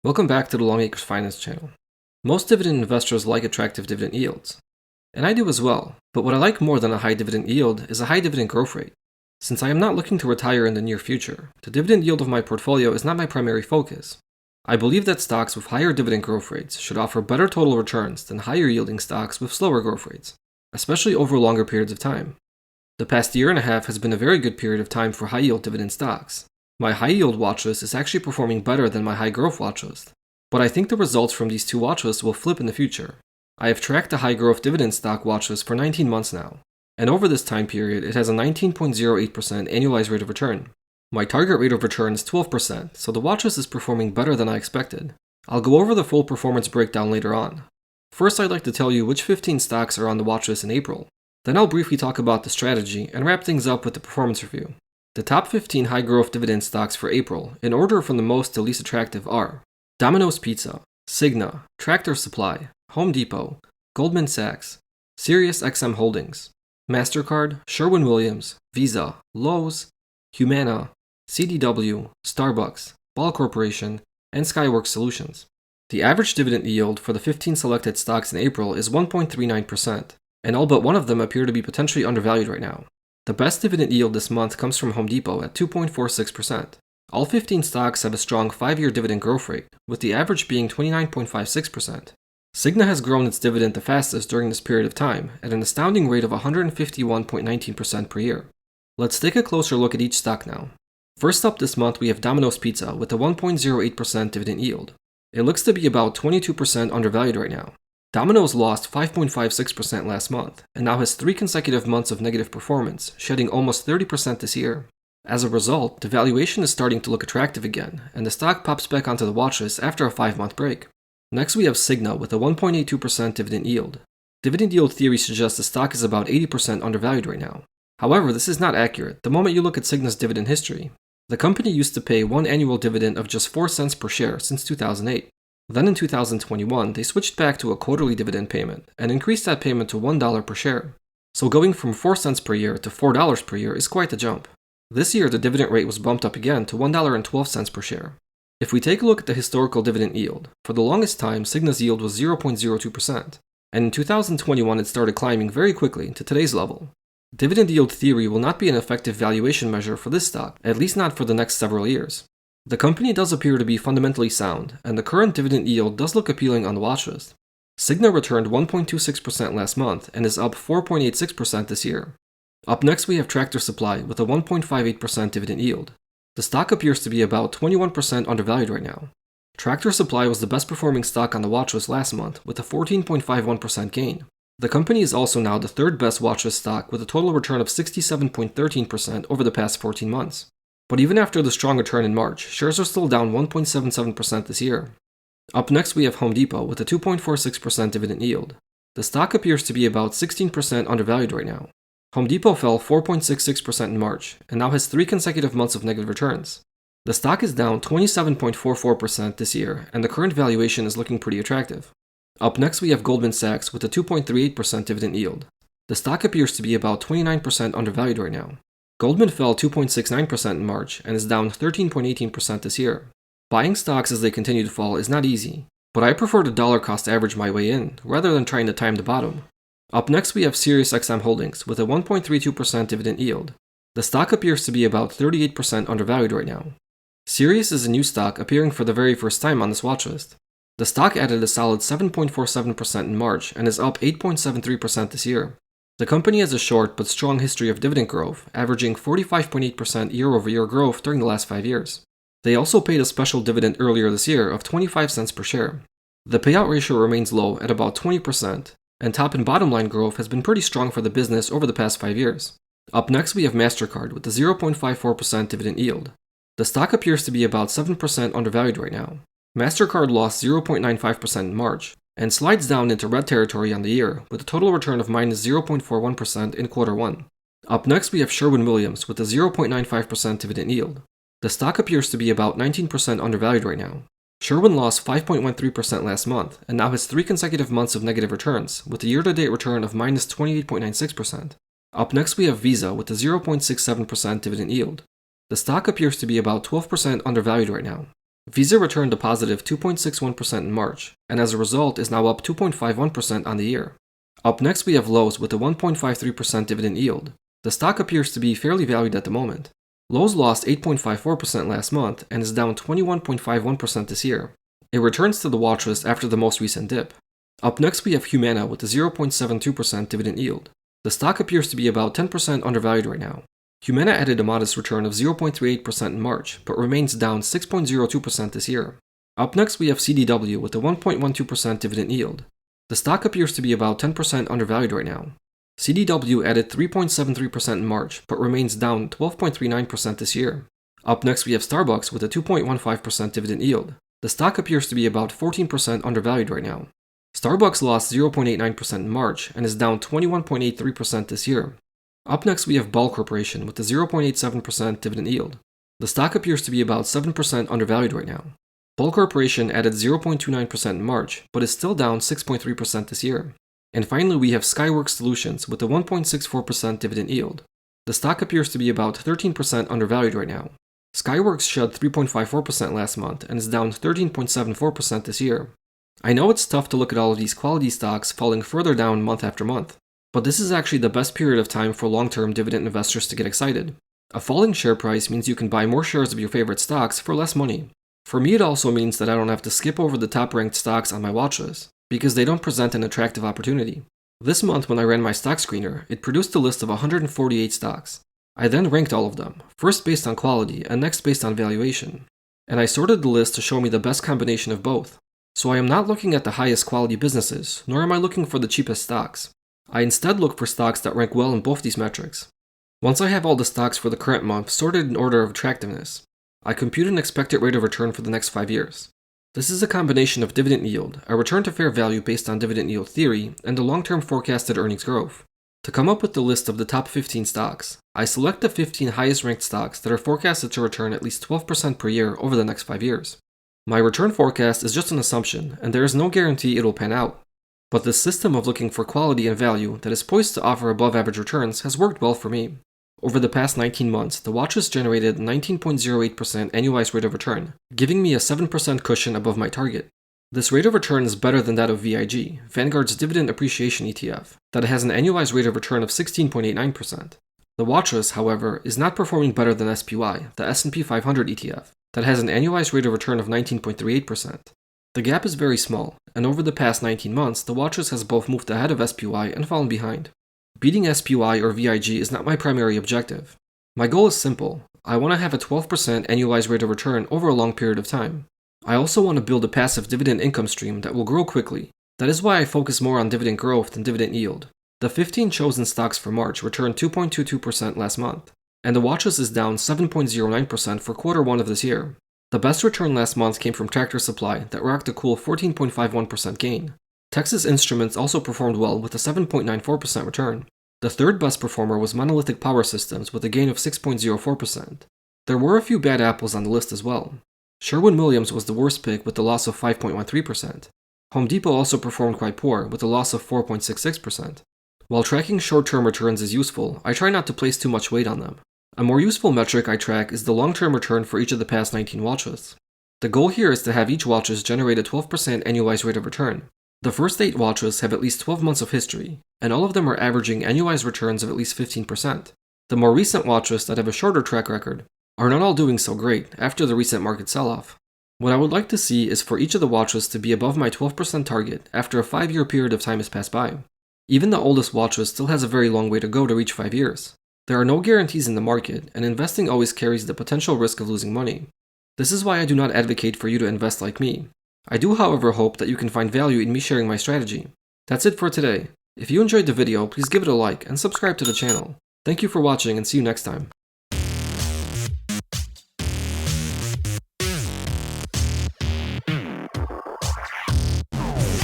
Welcome back to the Longacres Finance channel. Most dividend investors like attractive dividend yields. And I do as well, but what I like more than a high dividend yield is a high dividend growth rate. Since I am not looking to retire in the near future, the dividend yield of my portfolio is not my primary focus. I believe that stocks with higher dividend growth rates should offer better total returns than higher yielding stocks with slower growth rates, especially over longer periods of time. The past year and a half has been a very good period of time for high yield dividend stocks. My high yield watchlist is actually performing better than my high growth watchlist, but I think the results from these two watchlists will flip in the future. I have tracked the high growth dividend stock watchlist for 19 months now, and over this time period it has a 19.08% annualized rate of return. My target rate of return is 12%, so the watchlist is performing better than I expected. I'll go over the full performance breakdown later on. First, I'd like to tell you which 15 stocks are on the watchlist in April. Then I'll briefly talk about the strategy and wrap things up with the performance review. The top 15 high-growth dividend stocks for April, in order from the most to least attractive, are Domino's Pizza, Cigna, Tractor Supply, Home Depot, Goldman Sachs, SiriusXM Holdings, MasterCard, Sherwin-Williams, Visa, Lowe's, Humana, CDW, Starbucks, Ball Corporation, and Skyworks Solutions. The average dividend yield for the 15 selected stocks in April is 1.39%, and all but one of them appear to be potentially undervalued right now. The best dividend yield this month comes from Home Depot at 2.46%. All 15 stocks have a strong 5-year dividend growth rate, with the average being 29.56%. Cigna has grown its dividend the fastest during this period of time, at an astounding rate of 151.19% per year. Let's take a closer look at each stock now. First up this month we have Domino's Pizza with a 1.08% dividend yield. It looks to be about 22% undervalued right now. Domino's lost 5.56% last month, and now has 3 consecutive months of negative performance, shedding almost 30% this year. As a result, the valuation is starting to look attractive again, and the stock pops back onto the watchlist after a 5-month break. Next we have Cigna with a 1.82% dividend yield. Dividend yield theory suggests the stock is about 80% undervalued right now. However, this is not accurate the moment you look at Cigna's dividend history. The company used to pay one annual dividend of just 4 cents per share since 2008. Then in 2021, they switched back to a quarterly dividend payment and increased that payment to $1 per share. So going from 4 cents per year to $4 per year is quite a jump. This year, the dividend rate was bumped up again to $1.12 per share. If we take a look at the historical dividend yield, for the longest time, Cigna's yield was 0.02%, and in 2021 it started climbing very quickly to today's level. Dividend yield theory will not be an effective valuation measure for this stock, at least not for the next several years. The company does appear to be fundamentally sound, and the current dividend yield does look appealing on the watchlist. Cigna returned 1.26% last month and is up 4.86% this year. Up next we have Tractor Supply with a 1.58% dividend yield. The stock appears to be about 21% undervalued right now. Tractor Supply was the best performing stock on the watchlist last month with a 14.51% gain. The company is also now the third best watchlist stock with a total return of 67.13% over the past 14 months. But even after the strong return in March, shares are still down 1.77% this year. Up next we have Home Depot with a 2.46% dividend yield. The stock appears to be about 16% undervalued right now. Home Depot fell 4.66% in March, and now has 3 consecutive months of negative returns. The stock is down 27.44% this year, and the current valuation is looking pretty attractive. Up next we have Goldman Sachs with a 2.38% dividend yield. The stock appears to be about 29% undervalued right now. Goldman fell 2.69% in March, and is down 13.18% this year. Buying stocks as they continue to fall is not easy, but I prefer to dollar cost average my way in, rather than trying to time the bottom. Up next we have SiriusXM Holdings with a 1.32% dividend yield. The stock appears to be about 38% undervalued right now. Sirius is a new stock appearing for the very first time on this watchlist. The stock added a solid 7.47% in March and is up 8.73% this year. The company has a short but strong history of dividend growth, averaging 45.8% year-over-year growth during the last 5 years. They also paid a special dividend earlier this year of 25 cents per share. The payout ratio remains low at about 20%, and top and bottom line growth has been pretty strong for the business over the past 5 years. Up next we have MasterCard with a 0.54% dividend yield. The stock appears to be about 7% undervalued right now. MasterCard lost 0.95% in March, and slides down into red territory on the year with a total return of minus 0.41% in Q1. Up next we have Sherwin-Williams with a 0.95% dividend yield. The stock appears to be about 19% undervalued right now. Sherwin lost 5.13% last month, and now has 3 consecutive months of negative returns, with a year-to-date return of minus 28.96%. Up next we have Visa with a 0.67% dividend yield. The stock appears to be about 12% undervalued right now. Visa returned a positive 2.61% in March, and as a result is now up 2.51% on the year. Up next we have Lowe's with a 1.53% dividend yield. The stock appears to be fairly valued at the moment. Lowe's lost 8.54% last month and is down 21.51% this year. It returns to the watch list after the most recent dip. Up next we have Humana with a 0.72% dividend yield. The stock appears to be about 10% undervalued right now. Humana added a modest return of 0.38% in March, but remains down 6.02% this year. Up next we have CDW with a 1.12% dividend yield. The stock appears to be about 10% undervalued right now. CDW added 3.73% in March, but remains down 12.39% this year. Up next we have Starbucks with a 2.15% dividend yield. The stock appears to be about 14% undervalued right now. Starbucks lost 0.89% in March and is down 21.83% this year. Up next we have Ball Corporation with a 0.87% dividend yield. The stock appears to be about 7% undervalued right now. Ball Corporation added 0.29% in March, but is still down 6.3% this year. And finally we have Skyworks Solutions with a 1.64% dividend yield. The stock appears to be about 13% undervalued right now. Skyworks shed 3.54% last month and is down 13.74% this year. I know it's tough to look at all of these quality stocks falling further down month after month, but this is actually the best period of time for long-term dividend investors to get excited. A falling share price means you can buy more shares of your favorite stocks for less money. For me, it also means that I don't have to skip over the top-ranked stocks on my watch list, because they don't present an attractive opportunity. This month when I ran my stock screener, it produced a list of 148 stocks. I then ranked all of them, first based on quality and next based on valuation. And I sorted the list to show me the best combination of both. So I am not looking at the highest quality businesses, nor am I looking for the cheapest stocks. I instead look for stocks that rank well in both these metrics. Once I have all the stocks for the current month sorted in order of attractiveness, I compute an expected rate of return for the next 5 years. This is a combination of dividend yield, a return to fair value based on dividend yield theory, and the long-term forecasted earnings growth. To come up with the list of the top 15 stocks, I select the 15 highest ranked stocks that are forecasted to return at least 12% per year over the next 5 years. My return forecast is just an assumption, and there is no guarantee it'll pan out. But this system of looking for quality and value that is poised to offer above average returns has worked well for me. Over the past 19 months, the watch has generated 19.08% annualized rate of return, giving me a 7% cushion above my target. This rate of return is better than that of VIG, Vanguard's dividend appreciation ETF, that has an annualized rate of return of 16.89%. The watch list, however, is not performing better than SPY, the S&P 500 ETF, that has an annualized rate of return of 19.38%. The gap is very small, and over the past 19 months, the watch list has both moved ahead of SPY and fallen behind. Beating SPY or VIG is not my primary objective. My goal is simple. I want to have a 12% annualized rate of return over a long period of time. I also want to build a passive dividend income stream that will grow quickly. That is why I focus more on dividend growth than dividend yield. The 15 chosen stocks for March returned 2.22% last month, and the watch list is down 7.09% for quarter one of this year. The best return last month came from Tractor Supply that rocked a cool 14.51% gain. Texas Instruments also performed well with a 7.94% return. The third best performer was Monolithic Power Systems with a gain of 6.04%. There were a few bad apples on the list as well. Sherwin-Williams was the worst pick with a loss of 5.13%. Home Depot also performed quite poor with a loss of 4.66%. While tracking short-term returns is useful, I try not to place too much weight on them. A more useful metric I track is the long-term return for each of the past 19 watch lists. The goal here is to have each watch list generate a 12% annualized rate of return. The first 8 watch lists have at least 12 months of history, and all of them are averaging annualized returns of at least 15%. The more recent watch lists that have a shorter track record are not all doing so great after the recent market sell-off. What I would like to see is for each of the watch lists to be above my 12% target after a 5-year period of time has passed by. Even the oldest watch list still has a very long way to go to reach 5 years. There are no guarantees in the market, and investing always carries the potential risk of losing money. This is why I do not advocate for you to invest like me. I do, however, hope that you can find value in me sharing my strategy. That's it for today. If you enjoyed the video, please give it a like and subscribe to the channel. Thank you for watching and see you next time.